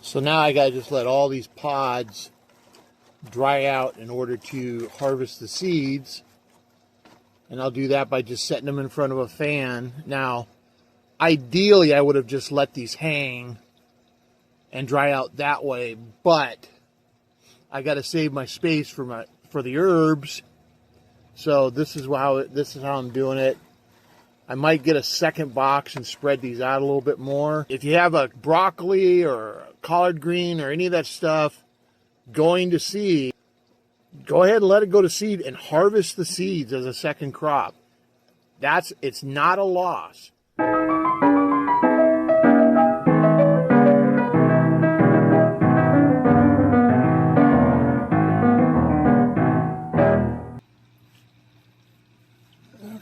So now I gotta just let all these pods dry out in order to harvest the seeds. And I'll do that by just setting them in front of a fan. Now, ideally I would have just let these hang and dry out that way, but I gotta save my space for the herbs. So this is how I'm doing it. I might get a second box and spread these out a little bit more. If you have a broccoli or collard green or any of that stuff going to seed, go ahead and let it go to seed and harvest the seeds as a second crop. It's not a loss.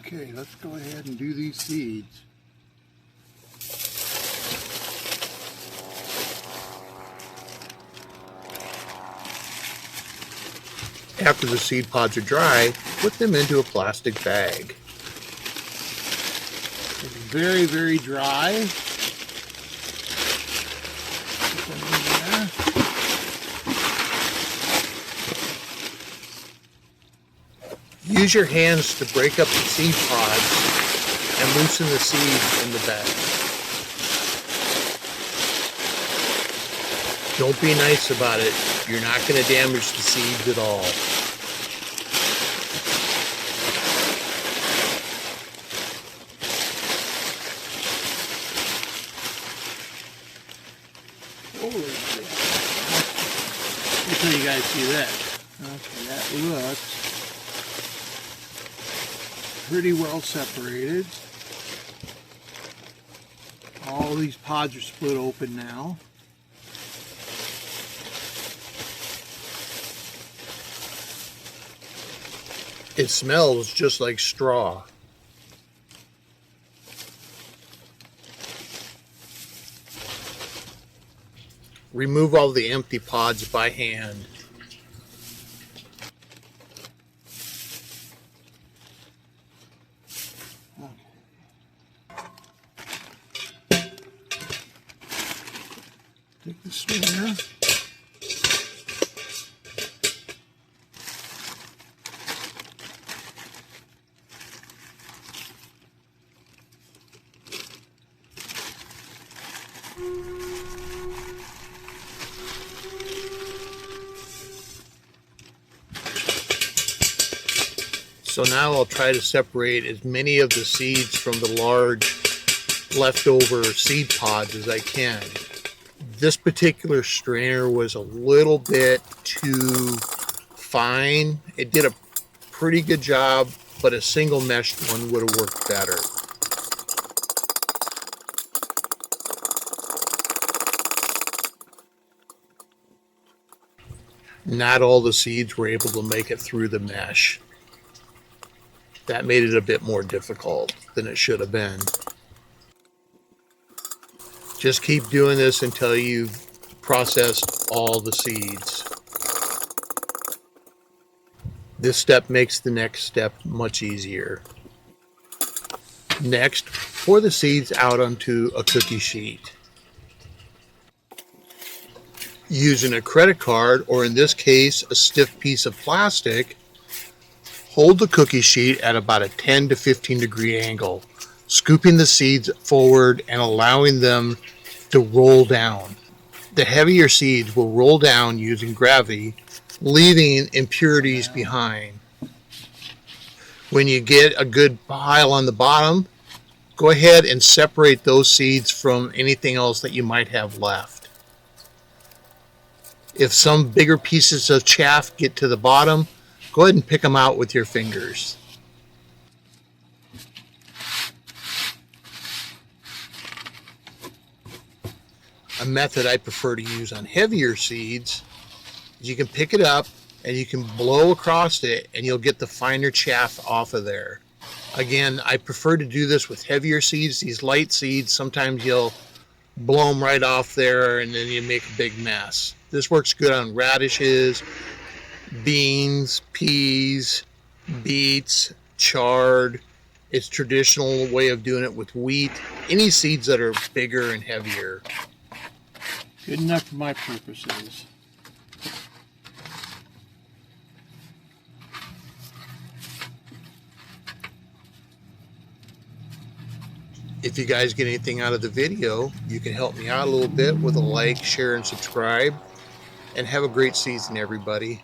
Okay, let's go ahead and do these seeds. After the seed pods are dry, put them into a plastic bag. It's very, very dry. Put them in there. Use your hands to break up the seed pods and loosen the seeds in the bag. Don't be nice about it. You're not going to damage the seeds at all. Holy shit. Let me show you guys see that. Okay, that looks pretty well separated. All these pods are split open now. It smells just like straw. Remove all the empty pods by hand. Take the strainer. So now I'll try to separate as many of the seeds from the large leftover seed pods as I can. This particular strainer was a little bit too fine. It did a pretty good job, but a single meshed one would have worked better. Not all the seeds were able to make it through the mesh. That made it a bit more difficult than it should have been. Just keep doing this until you've processed all the seeds. This step makes the next step much easier. Next, pour the seeds out onto a cookie sheet. Using a credit card, or in this case, a stiff piece of plastic, hold the cookie sheet at about a 10 to 15 degree angle, scooping the seeds forward and allowing them to roll down. The heavier seeds will roll down using gravity, leaving impurities behind. When you get a good pile on the bottom, go ahead and separate those seeds from anything else that you might have left. If some bigger pieces of chaff get to the bottom, go ahead and pick them out with your fingers. A method I prefer to use on heavier seeds is you can pick it up and you can blow across it and you'll get the finer chaff off of there. Again, I prefer to do this with heavier seeds. These light seeds, sometimes you'll blow them right off there and then you make a big mess. This works good on radishes, beans, peas, beets, chard. It's a traditional way of doing it with wheat. Any seeds that are bigger and heavier. Good enough for my purposes. If you guys get anything out of the video, you can help me out a little bit with a like, share, and subscribe. And have a great season, everybody.